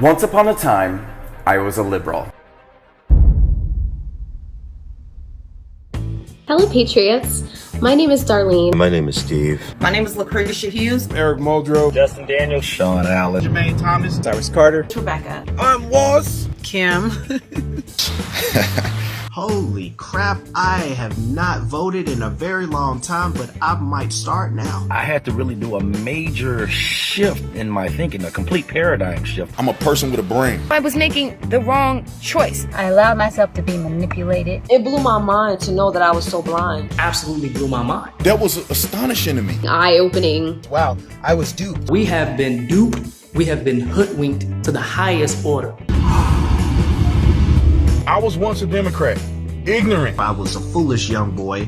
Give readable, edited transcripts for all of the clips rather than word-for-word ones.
Once upon a time, I was a liberal. Hello, Patriots. My name is Darlene. My name is Steve. My name is Lucretia Hughes. Eric Muldrow. Justin Daniels. Sean Allen. Jermaine Thomas. Cyrus Carter. Rebecca. I'm Was. Kim. Holy crap, I have not voted in a very long time, but I might start now. I had to really do a major shift in my thinking, a complete paradigm shift. I'm a person with a brain. I was making the wrong choice. I allowed myself to be manipulated. It blew my mind to know that I was so blind. Absolutely blew my mind. That was astonishing to me. Eye-opening. Wow, I was duped. We have been duped. We have been hoodwinked to the highest order. I was once a Democrat. Ignorant. I was a foolish young boy,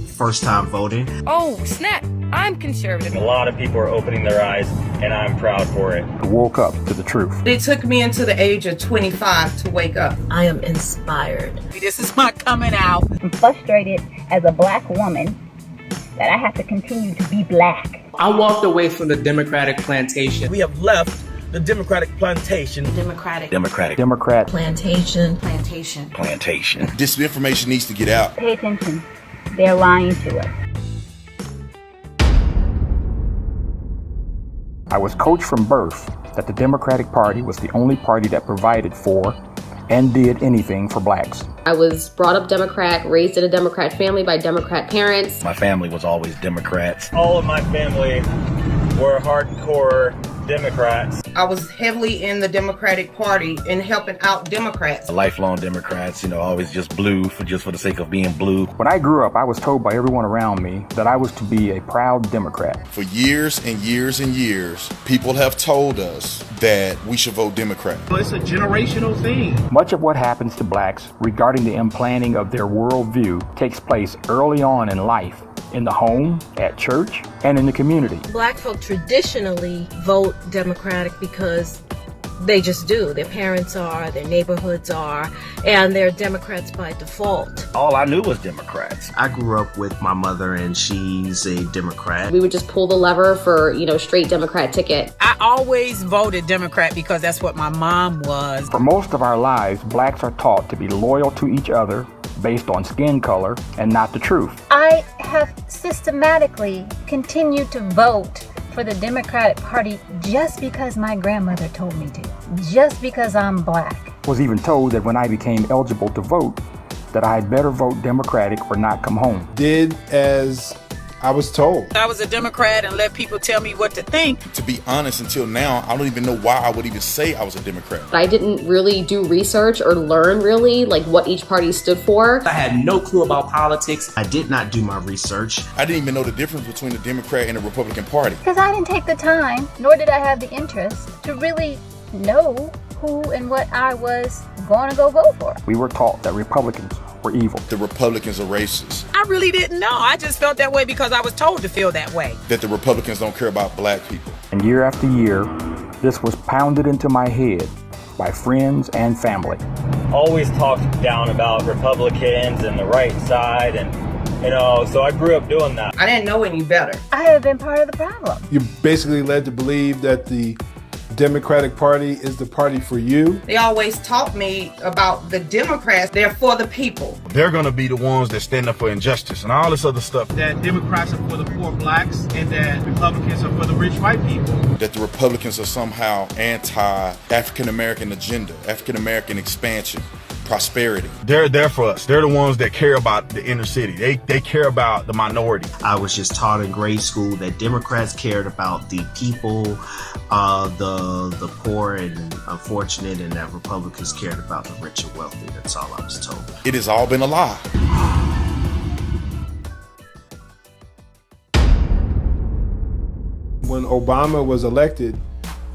first time voting. Oh, snap. I'm conservative. A lot of people are opening their eyes, and I'm proud for it. I woke up to the truth. It took me until the age of 25 to wake up. I am inspired. This is my coming out. I'm frustrated as a black woman that I have to continue to be black. I walked away from the Democratic Plantation. We have left the Democratic Plantation. Democratic. Plantation. This information needs to get out. Pay attention. They're lying to us. I was coached from birth that the Democratic Party was the only party that provided for and did anything for blacks. I was brought up Democrat, raised in a Democrat family by Democrat parents. My family was always Democrats. All of my family were hardcore Democrats. I was heavily in the Democratic Party and helping out Democrats. Lifelong Democrats, always just blue for the sake of being blue. When I grew up, I was told by everyone around me that I was to be a proud Democrat. For years and years and years, people have told us that we should vote Democrat. It's a generational thing. Much of what happens to blacks regarding the implanting of their worldview takes place early on in life, in the home, at church, and in the community. Black folk traditionally vote Democratic because they just do. Their parents are, their neighborhoods are, and they're Democrats by default. All I knew was Democrats. I grew up with my mother and she's a Democrat. We would just pull the lever for, straight Democrat ticket. I always voted Democrat because that's what my mom was. For most of our lives, blacks are taught to be loyal to each other based on skin color and not the truth. I have systematically continued to vote for the Democratic Party just because my grandmother told me to, just because I'm black. Was even told that when I became eligible to vote, that I had better vote Democratic or not come home. Did as I was told. I was a Democrat and let people tell me what to think. To be honest, until now, I don't even know why I would even say I was a Democrat. I didn't really do research or learn really what each party stood for. I had no clue about politics. I did not do my research. I didn't even know the difference between the Democrat and the Republican Party. Because I didn't take the time, nor did I have the interest to really know who and what I was going to go vote for. We were taught that Republicans were evil. The Republicans are racist. I really didn't know. I just felt that way because I was told to feel that way. That the Republicans don't care about black people. And year after year, this was pounded into my head by friends and family. Always talked down about Republicans and the right side, and so I grew up doing that. I didn't know any better. I have been part of the problem. You're basically led to believe that the Democratic Party is the party for you. They always taught me about the Democrats. They're for the people. They're going to be the ones that stand up for injustice and all this other stuff. That Democrats are for the poor blacks and that Republicans are for the rich white people. That the Republicans are somehow anti-African American agenda, African American expansion, prosperity. They're there for us. They're the ones that care about the inner city. They care about the minority. I was just taught in grade school that Democrats cared about the people, the poor and unfortunate, and that Republicans cared about the rich and wealthy. That's all I was told. It has all been a lie. When Obama was elected,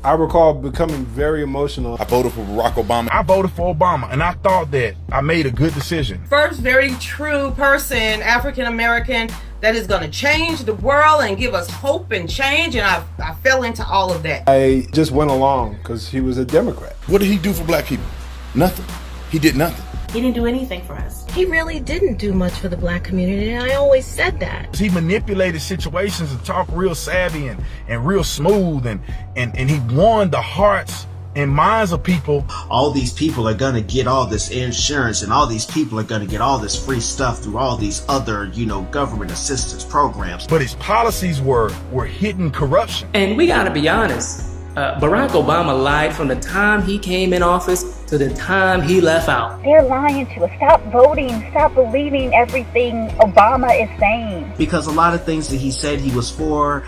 I recall becoming very emotional. I voted for Barack Obama. I voted for Obama, and I thought that I made a good decision. First very true person, African American, that is going to change the world and give us hope and change, and I fell into all of that. I just went along because he was a Democrat. What did he do for black people? Nothing. He did nothing. He didn't do anything for us. He really didn't do much for the black community, and I always said that. He manipulated situations and talked real savvy and real smooth, and he won the hearts in minds of people. All these people are going to get all this insurance, and all these people are going to get all this free stuff through all these other, government assistance programs. But his policies were hidden corruption. And we gotta be honest, Barack Obama lied from the time he came in office to the time he left out. They're lying to us. Stop voting. Stop believing everything Obama is saying. Because a lot of things that he said he was for,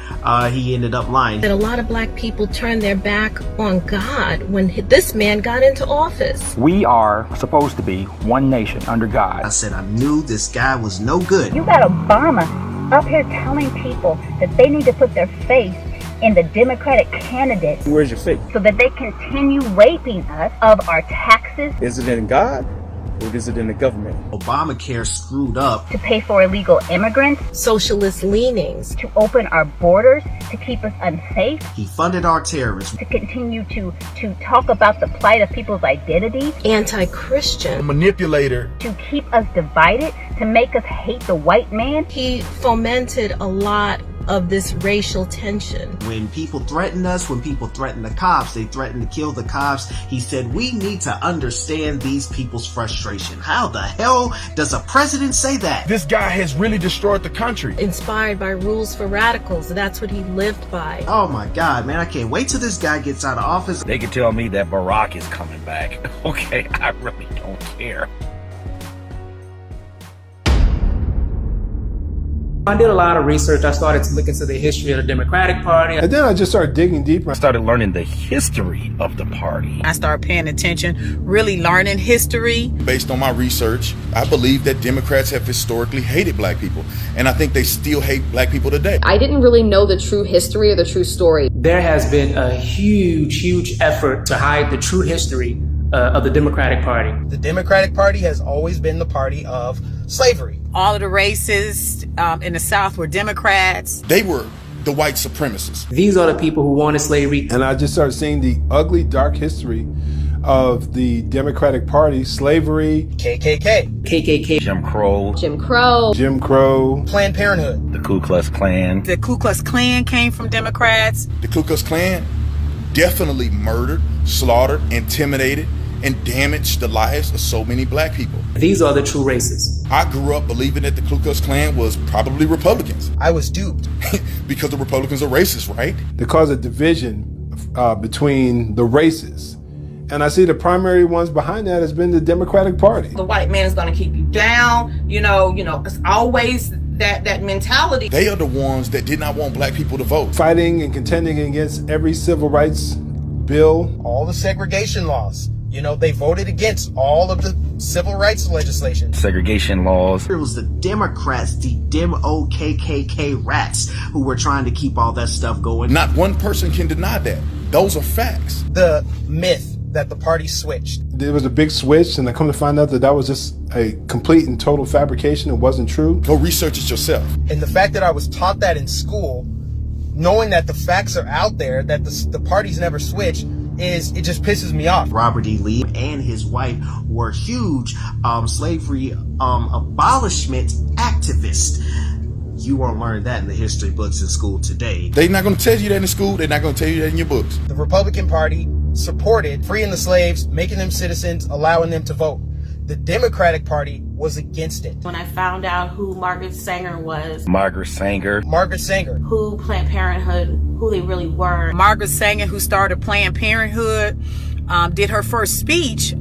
he ended up lying. That a lot of black people turned their back on God when this man got into office. We are supposed to be one nation under God. I said I knew this guy was no good. You got Obama up here telling people that they need to put their faith in the Democratic candidate. Where's your faith? So that they continue raping us of our taxes. Is it in God or is it in the government? Obamacare screwed up. To pay for illegal immigrants. Socialist leanings. To open our borders, to keep us unsafe. He funded our terrorists. To continue to talk about the plight of people's identity. Anti-Christian. A manipulator. To keep us divided, to make us hate the white man. He fomented a lot of this racial tension. When people threaten us, when people threaten the cops, they threaten to kill the cops. He said, we need to understand these people's frustration. How the hell does a president say that? This guy has really destroyed the country. Inspired by rules for radicals. That's what he lived by. Oh my God, man, I can't wait till this guy gets out of office. They can tell me that Barack is coming back. Okay, I really don't care. I did a lot of research. I started to look into the history of the Democratic Party. And then I just started digging deeper. I started learning the history of the party. I started paying attention, really learning history. Based on my research, I believe that Democrats have historically hated black people. And I think they still hate black people today. I didn't really know the true history or the true story. There has been a huge effort to hide the true history of the Democratic Party. The Democratic Party has always been the party of slavery. All of the racists in the South were Democrats. They were the white supremacists. These are the people who wanted slavery. And I just started seeing the ugly, dark history of the Democratic Party, slavery, KKK, Jim Crow, Planned Parenthood, the Ku Klux Klan. The Ku Klux Klan came from Democrats. The Ku Klux Klan definitely murdered, slaughtered, intimidated, and damaged the lives of so many black people. These are the true racists. I grew up believing that the Ku Klux Klan was probably Republicans. I was duped. Because the Republicans are racist, right? They cause a division between the races. And I see the primary ones behind that has been the Democratic Party. The white man is going to keep you down. You know, it's always that mentality. They are the ones that did not want black people to vote. Fighting and contending against every civil rights bill. All the segregation laws. They voted against all of the civil rights legislation. Segregation laws. It was the Democrats, the Dem-O-K-K-K rats who were trying to keep all that stuff going. Not one person can deny that. Those are facts. The myth that the party switched. There was a big switch, and I come to find out that was just a complete and total fabrication. It wasn't true. Go research it yourself. And the fact that I was taught that in school, knowing that the facts are out there, that the parties never switch, it just pisses me off. Robert E. Lee and his wife were huge slavery abolishment activists. You won't learn that in the history books in school today. They're not going to tell you that in school. They're not going to tell you that in your books. The Republican Party supported freeing the slaves, making them citizens, allowing them to vote. The Democratic Party was against it. When I found out who Margaret Sanger was. Margaret Sanger. Who Planned Parenthood, who they really were. Margaret Sanger, who started Planned Parenthood, did her first speech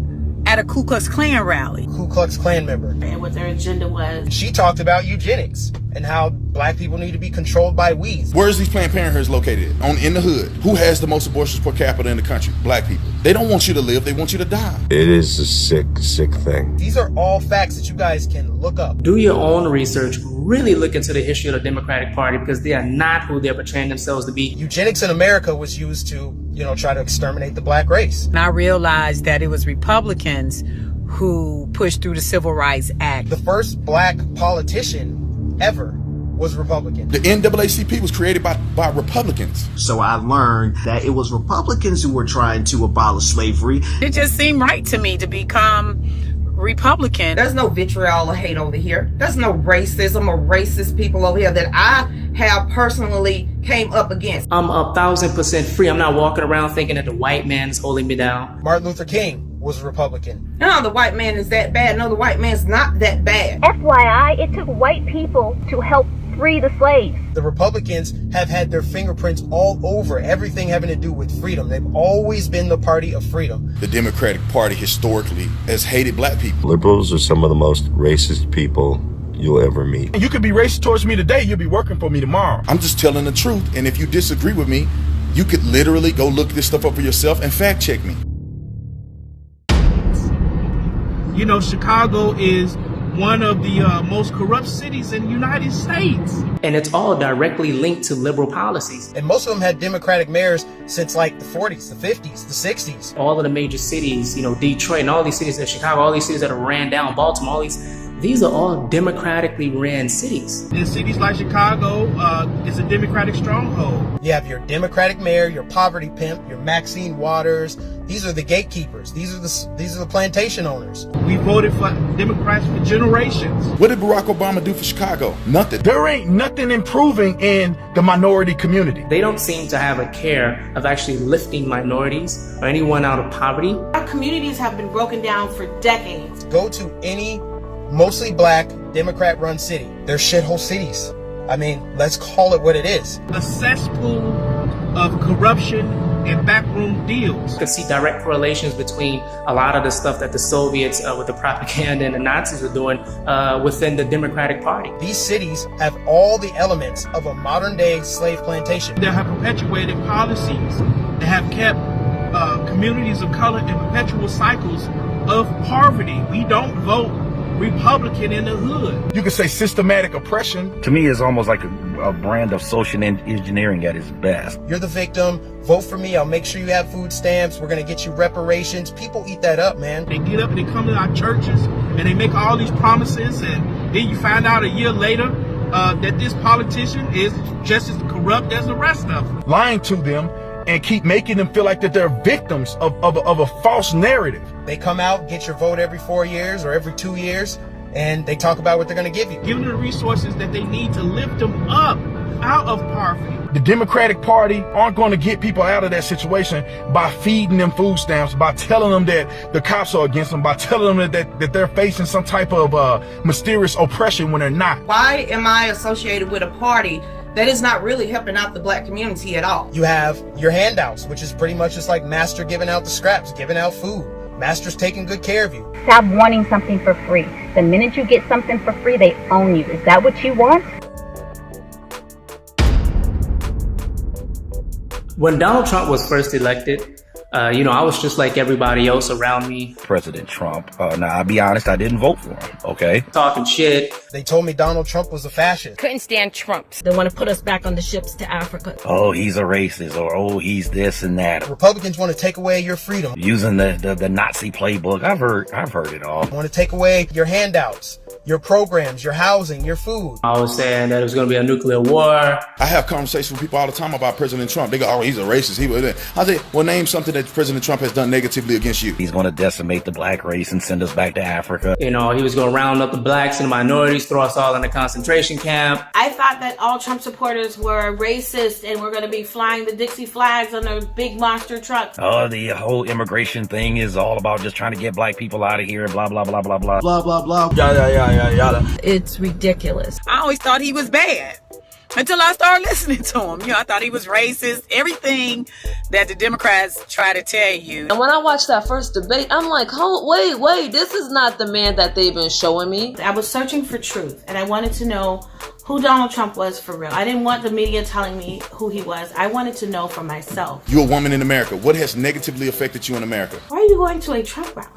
at a Ku Klux Klan rally. Ku Klux Klan member. And what their agenda was. She talked about eugenics and how black people need to be controlled by weeds. Where's these Planned Parenthoods located? In the hood. Who has the most abortions per capita in the country? Black people. They don't want you to live. They want you to die. It is a sick thing. These are all facts that you guys can look up. Do your own research. Really look into the history of the Democratic Party, because they are not who they're portraying themselves to be. Eugenics in America was used to, try to exterminate the black race. And I realized that it was Republicans who pushed through the Civil Rights Act. The first black politician ever was Republican. The NAACP was created by Republicans. So I learned that it was Republicans who were trying to abolish slavery. It just seemed right to me to become Republican. There's no vitriol or hate over here. There's no racism or racist people over here that I have personally came up against. I'm 1,000% free. I'm not walking around thinking that the white man is holding me down. Martin Luther King was a Republican. No, the white man is that bad. No, the white man's not that bad. FYI, it took white people to help free the slaves. The Republicans have had their fingerprints all over everything having to do with freedom. They've always been the party of freedom. The Democratic Party historically has hated black people. Liberals are some of the most racist people you'll ever meet. You could be racist towards me today, you'll be working for me tomorrow. I'm just telling the truth, and if you disagree with me, you could literally go look this stuff up for yourself and fact check me. You know, Chicago is one of the most corrupt cities in the United States. And it's all directly linked to liberal policies. And most of them had Democratic mayors since like the 40s, the 50s, the 60s. All of the major cities, you know, Detroit and all these cities in Chicago, all these cities that are ran down, Baltimore, all these are all democratically ran cities. In cities like Chicago, it's a Democratic stronghold. You have your Democratic mayor, your poverty pimp, your Maxine Waters. These are the gatekeepers. These are the plantation owners. We voted for Democrats for generations. What did Barack Obama do for Chicago? Nothing. There ain't nothing improving in the minority community. They don't seem to have a care of actually lifting minorities or anyone out of poverty. Our communities have been broken down for decades. Go to any mostly black Democrat-run city. They're shithole cities. I mean, let's call it what it is. A cesspool of corruption and backroom deals. You can see direct correlations between a lot of the stuff that the Soviets with the propaganda and the Nazis were doing within the Democratic Party. These cities have all the elements of a modern-day slave plantation. They have perpetuated policies that have kept communities of color in perpetual cycles of poverty. We don't vote Republican in the hood. You could say systematic oppression. To me, it's almost like a brand of social engineering at its best. You're the victim. Vote for me. I'll make sure you have food stamps. We're going to get you reparations. People eat that up, man. They get up and they come to our churches and they make all these promises, and then you find out a year later that this politician is just as corrupt as the rest of them. Lying to them and keep making them feel like that they're victims of a false narrative. They come out, get your vote every 4 years or every 2 years, and they talk about what they're going to give you. Give them the resources that they need to lift them up out of poverty. The Democratic Party aren't going to get people out of that situation by feeding them food stamps, by telling them that the cops are against them, by telling them that they're facing some type of mysterious oppression when they're not. Why am I associated with a party that is not really helping out the black community at all? You have your handouts, which is pretty much just like master giving out the scraps, giving out food. Master's taking good care of you. Stop wanting something for free. The minute you get something for free, they own you. Is that what you want? When Donald Trump was first elected, I was just like everybody else around me. President Trump. Now, I'll be honest, I didn't vote for him, okay? Talking shit. They told me Donald Trump was a fascist. Couldn't stand Trump. They want to put us back on the ships to Africa. Oh, he's a racist, or oh, he's this and that. Republicans want to take away your freedom. Using the Nazi playbook. I've heard it all. Want to take away your handouts, your programs, your housing, your food. I was saying that it was going to be a nuclear war. I have conversations with people all the time about President Trump. They go, oh, he's a racist. I say, well, name something that President Trump has done negatively against you. He's going to decimate the black race and send us back to Africa. He was going to round up the blacks and the minorities, throw us all in a concentration camp. I thought that all Trump supporters were racist and were going to be flying the Dixie flags on their big monster trucks. Oh, the whole immigration thing is all about just trying to get black people out of here, blah, blah, blah, blah, blah. Blah, blah, blah. Yada. It's ridiculous. I always thought he was bad until I started listening to him. I thought he was racist. Everything that the Democrats try to tell you. And when I watched that first debate, I'm like, oh, wait, this is not the man that they've been showing me. I was searching for truth, and I wanted to know who Donald Trump was for real. I didn't want the media telling me who he was. I wanted to know for myself. You're a woman in America. What has negatively affected you in America? Why are you going to a Trump rally?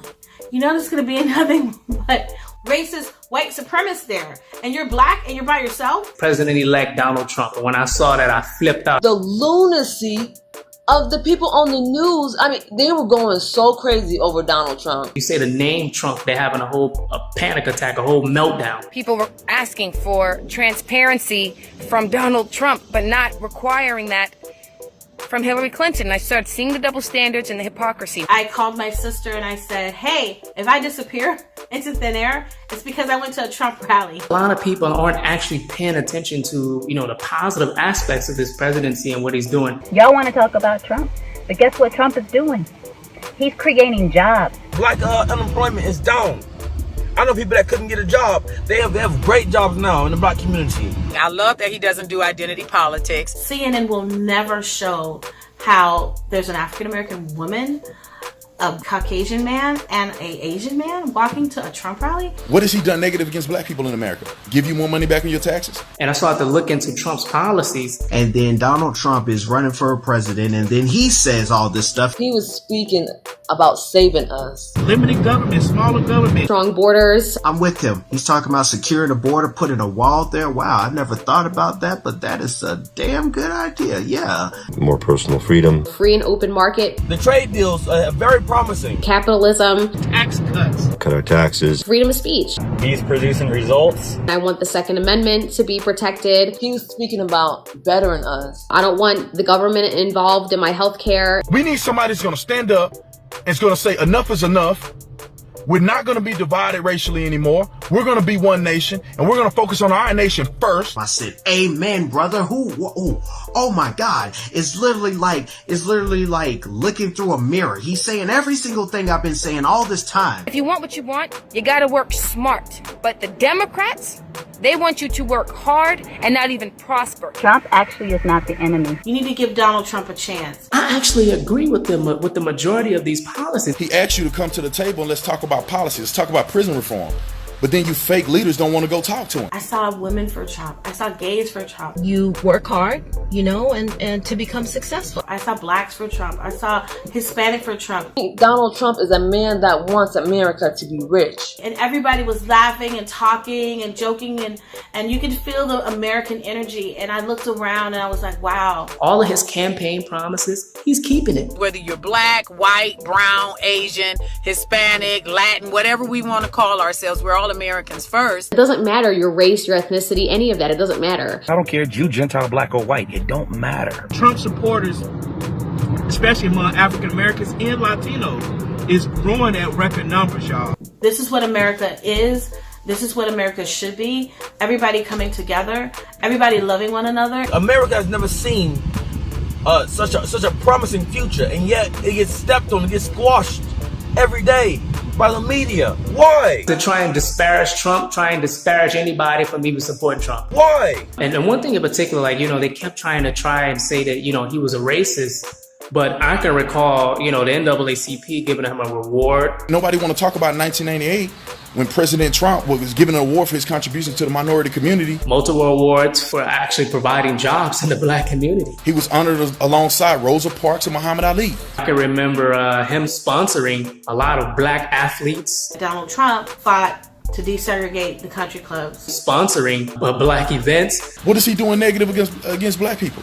There's going to be nothing but racist white supremacists there, and you're black and you're by yourself. President-elect Donald Trump. And when I saw that, I flipped out. The lunacy of the people on the news. I mean, they were going so crazy over Donald Trump. You say the name Trump, they're having a panic attack, a whole meltdown. People were asking for transparency from Donald Trump, but not requiring that from Hillary Clinton. I started seeing the double standards and the hypocrisy. I called my sister and I said, hey, if I disappear into thin air, it's because I went to a Trump rally. A lot of people aren't actually paying attention to, the positive aspects of his presidency and what he's doing. Y'all want to talk about Trump, but guess what Trump is doing? He's creating jobs. Black unemployment is down. I know people that couldn't get a job. They have great jobs now in the black community. I love that he doesn't do identity politics. CNN will never show how there's an African-American woman, a Caucasian man, and an Asian man walking to a Trump rally. What has he done negative against black people in America? Give you more money back on your taxes? And I started to look into Trump's policies. And then Donald Trump is running for president, and then he says all this stuff. He was speaking about saving us. Limited government, smaller government. Strong borders. I'm with him. He's talking about securing the border, putting a wall there. Wow, I never thought about that, but that is a damn good idea. Yeah. More personal freedom. Free and open market. The trade deals are very promising. Capitalism. Tax cuts. Cut our taxes. Freedom of speech. He's producing results. I want the Second Amendment to be protected. He was speaking about bettering us. I don't want the government involved in my health care. We need somebody that's going to stand up and is going to say enough is enough. We're not going to be divided racially anymore. We're going to be one nation, and we're going to focus on our nation first. I said, amen, brother. Oh my God. It's literally like looking through a mirror. He's saying every single thing I've been saying all this time. If you want what you want, you gotta work smart. But the Democrats, they want you to work hard and not even prosper. Trump actually is not the enemy. You need to give Donald Trump a chance. I actually agree with them with the majority of these policies. He asked you to come to the table and let's talk about policy. Let's talk about prison reform. But then you fake leaders don't want to go talk to him. I saw women for Trump. I saw gays for Trump. You work hard, and to become successful. I saw blacks for Trump. I saw Hispanic for Trump. Donald Trump is a man that wants America to be rich. And everybody was laughing and talking and joking, and you could feel the American energy. And I looked around and I was like, wow. All of his campaign promises, he's keeping it. Whether you're black, white, brown, Asian, Hispanic, Latin, whatever we want to call ourselves, we're all Americans first. It doesn't matter your race, your ethnicity, any of that. It doesn't matter. I don't care Jew, Gentile, black, or white. It don't matter. Trump supporters, especially among African Americans and Latinos, is growing at record numbers, y'all. This is what America is. This is what America should be. Everybody coming together. Everybody loving one another. America has never seen such a promising future, and yet it gets stepped on, it gets squashed every day by the media. Why? To try and disparage Trump, try and disparage anybody from even supporting Trump. Why? And one thing in particular, they kept trying to say that, he was a racist. But I can recall, the NAACP giving him a reward. Nobody want to talk about 1998 when President Trump was given an award for his contributions to the minority community. Multiple awards for actually providing jobs in the black community. He was honored alongside Rosa Parks and Muhammad Ali. I can remember him sponsoring a lot of black athletes. Donald Trump fought to desegregate the country clubs. Sponsoring black events. What is he doing negative against black people?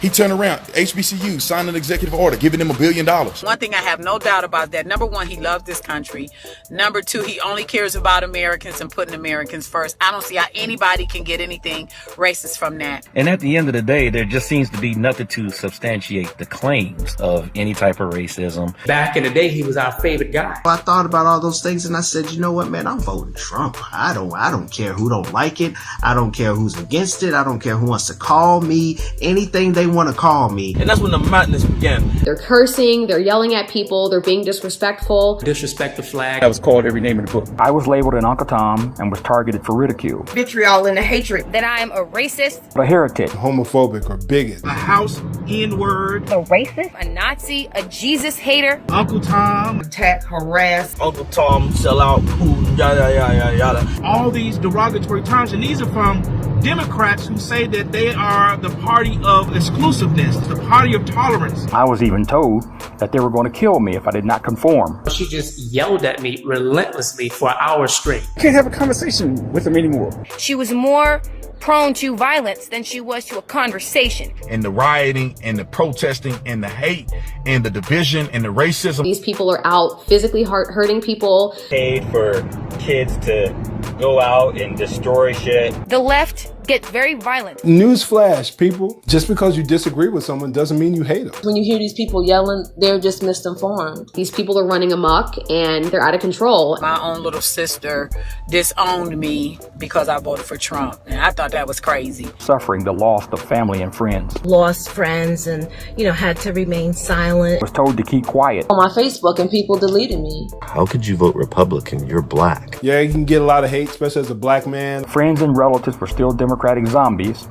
He turned around, HBCU, signed an executive order, giving them $1 billion. One thing I have no doubt about that. Number one, he loves this country. Number two, he only cares about Americans and putting Americans first. I don't see how anybody can get anything racist from that. And at the end of the day, there just seems to be nothing to substantiate the claims of any type of racism. Back in the day, he was our favorite guy. I thought about all those things and I said, you know what, man, I'm voting Trump. I don't care who don't like it. I don't care who's against it. I don't care who wants to call me anything they want to call me. And that's when the madness began. They're cursing, they're yelling at people, they're being disrespectful. Disrespect the flag. I was called every name in the book. I was labeled an Uncle Tom and was targeted for ridicule. Vitriol and the hatred. That I am a racist. A heretic. Homophobic or bigot. A house N-word. A racist. A Nazi. A Jesus hater. Uncle Tom. Attack, harass. Uncle Tom, sell out, cool, yada, yada, yada. All these derogatory terms, and these are from Democrats who say that they are the party of exclusiveness, the party of tolerance. I was even told that they were going to kill me if I did not conform. She just yelled at me relentlessly for hours straight. I can't have a conversation with them anymore. She was more prone to violence than she was to a conversation. And the rioting and the protesting and the hate and the division and the racism. These people are out physically hurting people. Paid for kids to go out and destroy shit. The left get very violent. Newsflash, people. Just because you disagree with someone doesn't mean you hate them. When you hear these people yelling, they're just misinformed. These people are running amok and they're out of control. My own little sister disowned me because I voted for Trump. And I thought that was crazy. Suffering the loss of family and friends. Lost friends and, had to remain silent. Was told to keep quiet. On my Facebook, and people deleted me. How could you vote Republican? You're black. Yeah, you can get a lot of hate, especially as a black man. Friends and relatives were still Democratic zombies.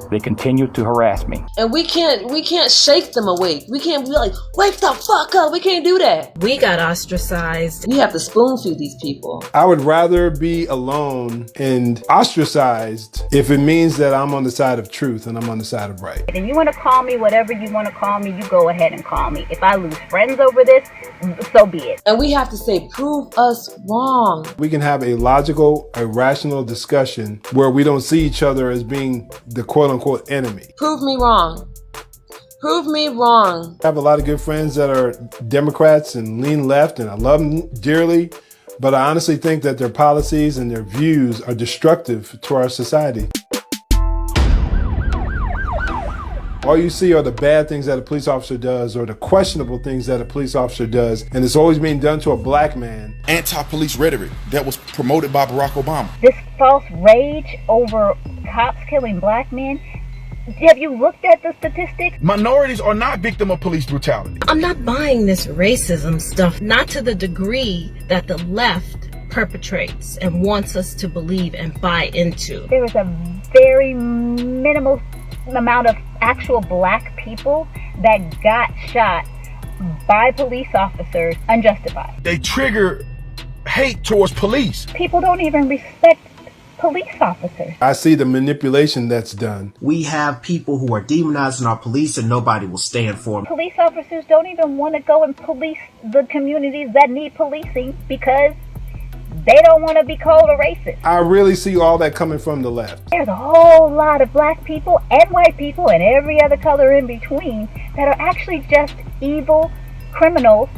They continued to harass me. And we can't shake them awake. We can't be like, wake the fuck up. We can't do that. We got ostracized. We have to spoon feed these people. I would rather be alone and ostracized if it means that I'm on the side of truth and I'm on the side of right. If you want to call me whatever you want to call me, you go ahead and call me. If I lose friends over this, so be it. And we have to say, prove us wrong. We can have a logical, a rational discussion where we don't see each other as being the quote-unquote enemy. Prove me wrong. Prove me wrong. I have a lot of good friends that are Democrats and lean left, and I love them dearly, but I honestly think that their policies and their views are destructive to our society. All you see are the bad things that a police officer does or the questionable things that a police officer does, and it's always being done to a black man. Anti-police rhetoric that was promoted by Barack Obama. This false rage over cops killing black men, have you looked at the statistics? Minorities are not victim of police brutality. I'm not buying this racism stuff, not to the degree that the left perpetrates and wants us to believe and buy into. There is a very minimal amount of actual black people that got shot by police officers unjustified. They trigger hate towards police. People don't even respect police officers. I see the manipulation that's done. We have people who are demonizing our police and nobody will stand for them. Police officers don't even want to go and police the communities that need policing because they don't want to be called a racist. I really see all that coming from the left. There's a whole lot of black people and white people and every other color in between that are actually just evil criminals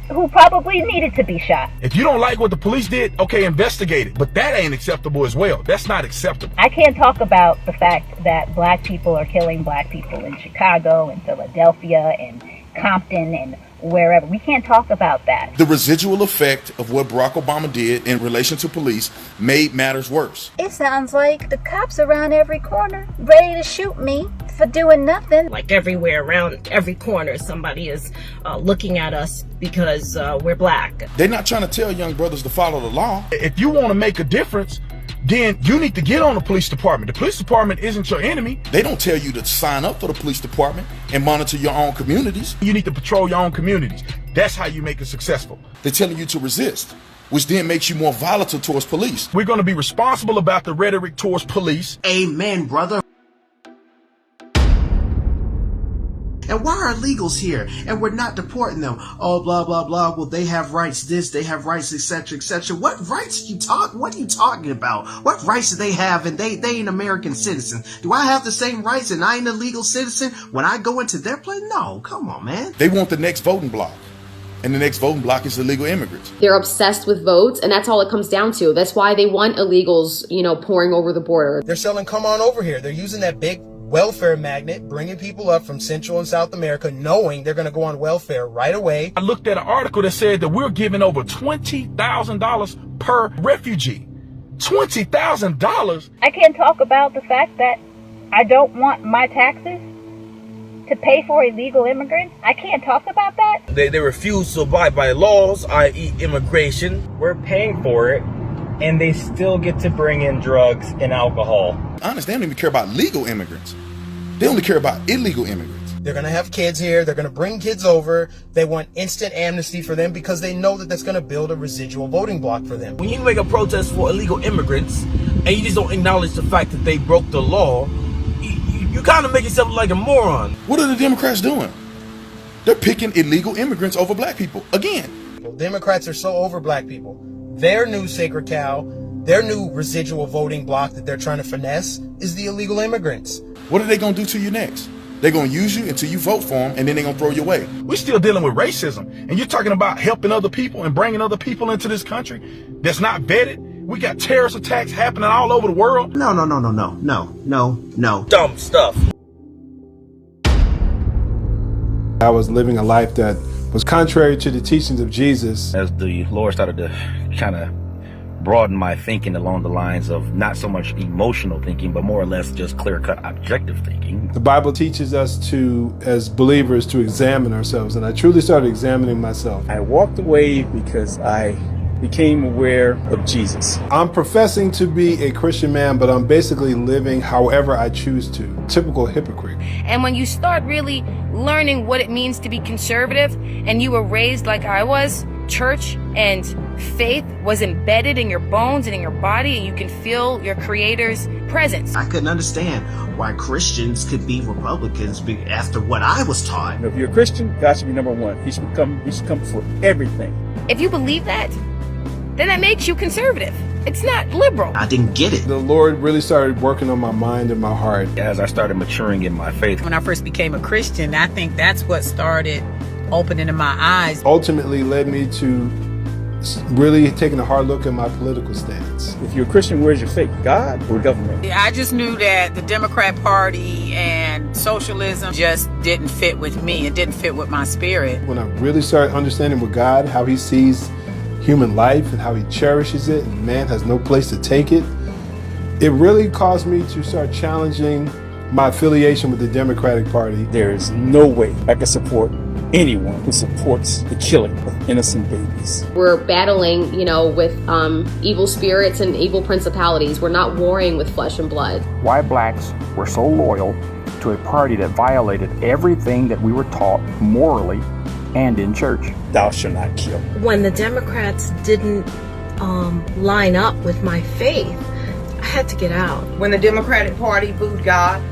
who probably needed to be shot. If you don't like what the police did, okay, investigate it. But that ain't acceptable as well. That's not acceptable. I can't talk about the fact that black people are killing black people in Chicago and Philadelphia and Compton and wherever. We can't talk about that. The residual effect of what Barack Obama did in relation to police made matters worse. It sounds like the cops around every corner ready to shoot me for doing nothing. Like everywhere around every corner, somebody is looking at us because we're black. They're not trying to tell young brothers to follow the law. If you want to make a difference, then you need to get on the police department. The police department isn't your enemy. They don't tell you to sign up for the police department and monitor your own communities. You need to patrol your own communities. That's how you make it successful. They're telling you to resist, which then makes you more volatile towards police. We're going to be responsible about the rhetoric towards police. Amen, brother. And why are illegals here? And we're not deporting them. Oh, blah, blah, blah. Well, they have rights this, they have rights, etc., etc. What rights what are you talking about? What rights do they have? And they ain't American citizens. Do I have the same rights and I ain't a legal citizen when I go into their place? No, come on, man. They want the next voting block. And the next voting block is illegal immigrants. They're obsessed with votes, and that's all it comes down to. That's why they want illegals, pouring over the border. They're selling come on over here. They're using that big welfare magnet, bringing people up from Central and South America, knowing they're going to go on welfare right away. I looked at an article that said that we're giving over $20,000 per refugee. $20,000? I can't talk about the fact that I don't want my taxes to pay for illegal immigrants. I can't talk about that. They refuse to abide by laws, i.e. immigration. We're paying for it, and they still get to bring in drugs and alcohol. Honestly, they don't even care about legal immigrants. They only care about illegal immigrants. They're going to have kids here. They're going to bring kids over. They want instant amnesty for them because they know that that's going to build a residual voting block for them. When you make a protest for illegal immigrants and you just don't acknowledge the fact that they broke the law, you kind of make yourself look like a moron. What are the Democrats doing? They're picking illegal immigrants over black people again. Well, Democrats are so over black people. Their new sacred cow, their new residual voting block that they're trying to finesse is the illegal immigrants. What are they going to do to you next? They're going to use you until you vote for them, and then they're going to throw you away. We're still dealing with racism, and you're talking about helping other people and bringing other people into this country that's not vetted. We got terrorist attacks happening all over the world. No. Dumb stuff. I was living a life that was contrary to the teachings of Jesus. As the Lord started to kind of broaden my thinking along the lines of not so much emotional thinking, but more or less just clear-cut objective thinking. The Bible teaches us to, as believers, to examine ourselves, and I truly started examining myself. I walked away because I became aware of Jesus. I'm professing to be a Christian man, but I'm basically living however I choose to. Typical hypocrite. And when you start really learning what it means to be conservative, and you were raised like I was, church and faith was embedded in your bones and in your body, and you can feel your Creator's presence. I couldn't understand why Christians could be Republicans after what I was taught. If you're a Christian, God should be number one. He should come for everything. If you believe that, then that makes you conservative. It's not liberal. I didn't get it. The Lord really started working on my mind and my heart. As I started maturing in my faith. When I first became a Christian, I think that's what started opening my eyes. Ultimately led me to really taking a hard look at my political stance. If you're a Christian, where's your faith? God or government? I just knew that the Democrat Party and socialism just didn't fit with me. It didn't fit with my spirit. When I really started understanding with God, how he sees human life and how he cherishes it, and man has no place to take it, it really caused me to start challenging my affiliation with the Democratic Party. There is no way I can support anyone who supports the killing of innocent babies. We're battling, with evil spirits and evil principalities. We're not warring with flesh and blood. Why blacks were so loyal to a party that violated everything that we were taught morally and in church. Thou shalt not kill. When the Democrats didn't line up with my faith, I had to get out. When the Democratic Party booed God,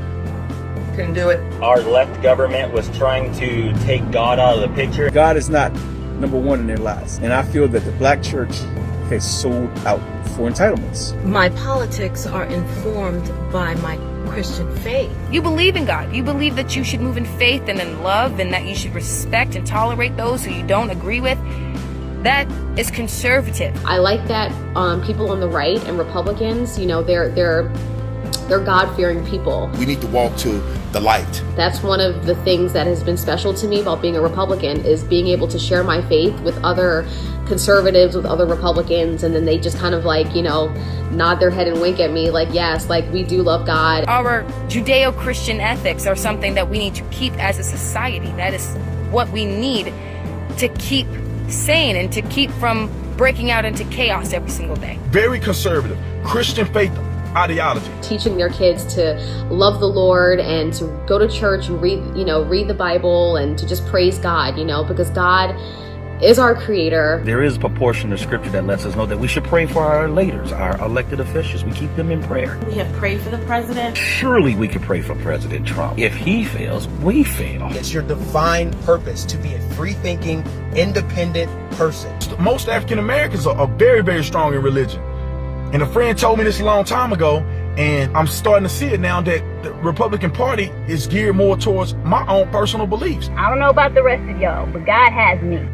couldn't do it. Our left government was trying to take God out of the picture. God is not number one in their lives. And I feel that the black church has sold out for entitlements. My politics are informed by my Christian faith. You believe in God. You believe that you should move in faith and in love, and that you should respect and tolerate those who you don't agree with. That is conservative. I like that people on the right and Republicans, they're God-fearing people. We need to walk to the light. That's one of the things that has been special to me about being a Republican, is being able to share my faith with other conservatives, with other Republicans, and then they just kind of nod their head and wink at me like, yes, we do love God. Our Judeo-Christian ethics are something that we need to keep as a society. That is what we need to keep sane and to keep from breaking out into chaos every single day. Very conservative, Christian faith ideology. Teaching their kids to love the Lord and to go to church and read the Bible and to just praise God, because God is our creator. There is a proportion of scripture that lets us know that we should pray for our leaders, our elected officials. We keep them in prayer. We have prayed for the president. Surely we could pray for President Trump. If he fails, we fail. It's your divine purpose to be a free-thinking, independent person. Most African Americans are very, very strong in religion. And a friend told me this a long time ago, and I'm starting to see it now, that the Republican Party is geared more towards my own personal beliefs. I don't know about the rest of y'all, but God has me.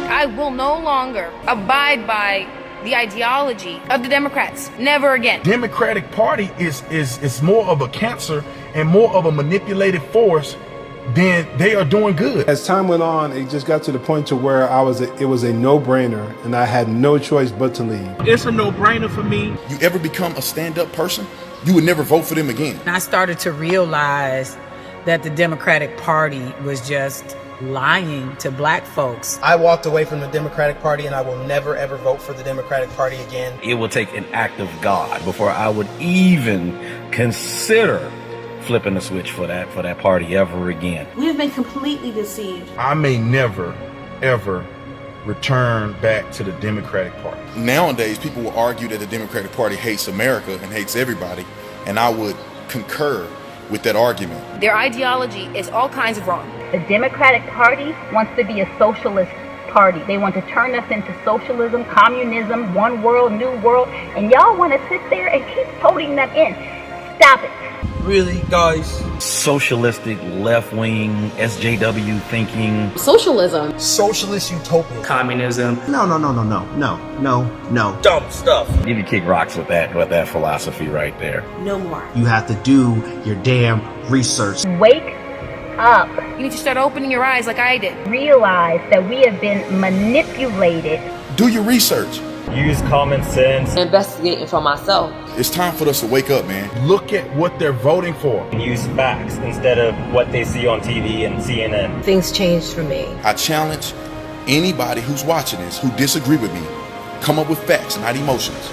I will no longer abide by the ideology of the Democrats. Never again. Democratic Party is more of a cancer and more of a manipulative force than they are doing good. As time went on, it just got to the point to where it was a no-brainer, and I had no choice but to leave. It's a no-brainer for me. You ever become a stand-up person, you would never vote for them again. I started to realize that the Democratic Party was just lying to black folks. I walked away from the Democratic Party, and I will never ever vote for the Democratic Party again. It will take an act of God before I would even consider flipping the switch for that party ever again. We have been completely deceived. I may never, ever return back to the Democratic Party. Nowadays, people will argue that the Democratic Party hates America and hates everybody, and I would concur with that argument. Their ideology is all kinds of wrong. The Democratic Party wants to be a socialist party. They want to turn us into socialism, communism, one world, new world, and y'all want to sit there and keep voting them in. Stop it. Really, guys? Socialistic, left-wing, SJW thinking. Socialism. Socialist utopia. Communism. No. Dumb stuff. You can kick rocks with that philosophy right there. No more. You have to do your damn research. Wake up. You need to start opening your eyes like I did. Realize that we have been manipulated. Do your research. Use common sense. Investigating for myself. It's time for us to wake up, man. Look at what they're voting for. And use facts instead of what they see on TV and CNN. Things changed for me. I challenge anybody who's watching this who disagree with me. Come up with facts, not emotions.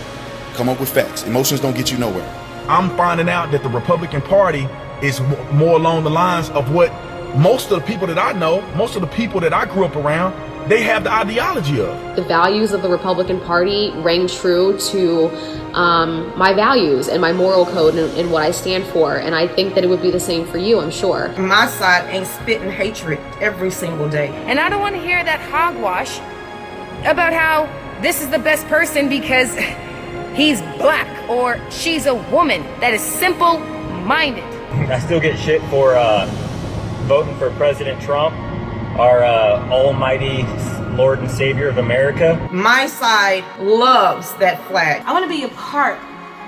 Come up with facts. Emotions don't get you nowhere. I'm finding out that the Republican Party is more along the lines of what most of the people that I know, most of the people that I grew up around, they have the ideology of. The values of the Republican Party rang true to my values and my moral code and what I stand for. And I think that it would be the same for you, I'm sure. My side ain't spitting hatred every single day. And I don't want to hear that hogwash about how this is the best person because he's black or she's a woman. That is simple-minded. I still get shit for voting for President Trump, our almighty Lord and Savior of America. My side loves that flag. I want to be a part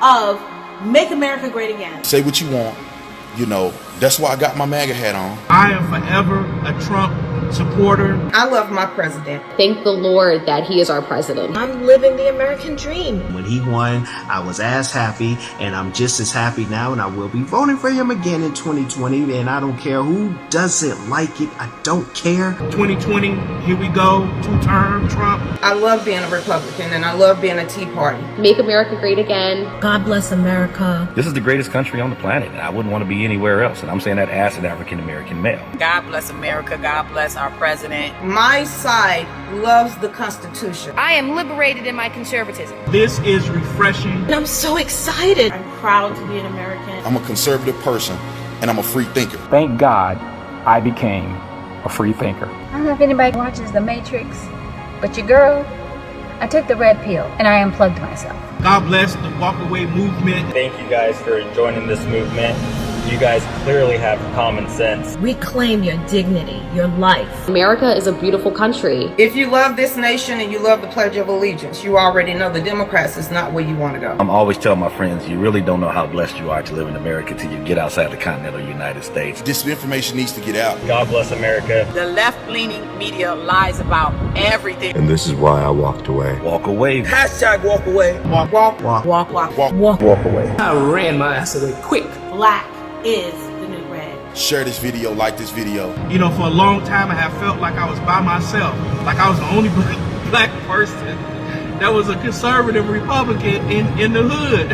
of Make America Great Again. Say what you want. You know, that's why I got my MAGA hat on. I am forever a Trump supporter. I love my president. Thank the Lord that he is our president. I'm living the American dream. When he won, I was as happy, and I'm just as happy now, and I will be voting for him again in 2020, and I don't care who doesn't like it. I don't care. 2020, here we go, two-term Trump. I love being a Republican, and I love being a Tea Party. Make America great again. God bless America. This is the greatest country on the planet, and I wouldn't want to be anywhere else. And I'm saying that as an African-American male. God bless America. God bless our president. My side loves the Constitution. I am liberated in my conservatism. This is refreshing. And I'm so excited. I'm proud to be an American. I'm a conservative person, and I'm a free thinker. Thank God I became a free thinker. I don't know if anybody watches The Matrix, but your girl, I took the red pill and I unplugged myself. God bless the WalkAway movement. Thank you guys for joining this movement. You guys clearly have common sense. Reclaim your dignity, your life. America is a beautiful country. If you love this nation and you love the Pledge of Allegiance, you already know the Democrats is not where you want to go. I'm always telling my friends, you really don't know how blessed you are to live in America till you get outside the continental United States. This information needs to get out. God bless America. The left-leaning media lies about everything. And this is why I walked away. Walk away. Hashtag walk away. Walk. Walk away. I ran my ass away quick. Black is the new red. Share this video, like this video. You know, for a long time I have felt like I was by myself, like I was the only black person that was a conservative Republican in the hood.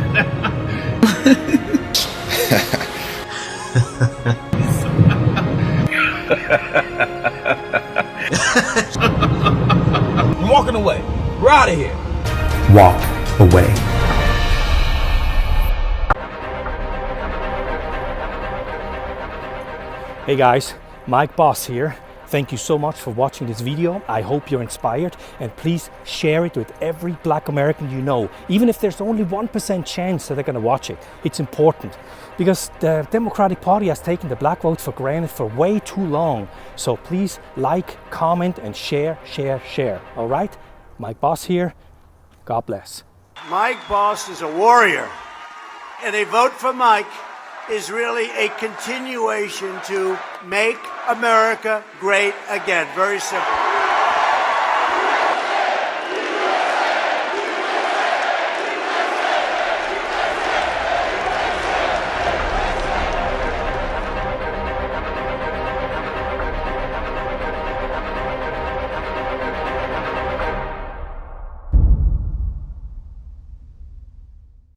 I'm walking away. We're out of here. Walk away. Hey guys, Mike Boss here. Thank you so much for watching this video. I hope you're inspired, and please share it with every black American you know. Even if there's only 1% chance that they're gonna watch it, it's important because the Democratic Party has taken the black vote for granted for way too long. So please like, comment, and share. All right? Mike Boss here. God bless. Mike Boss is a warrior, and a vote for Mike is really a continuation to make America great again. Very simple.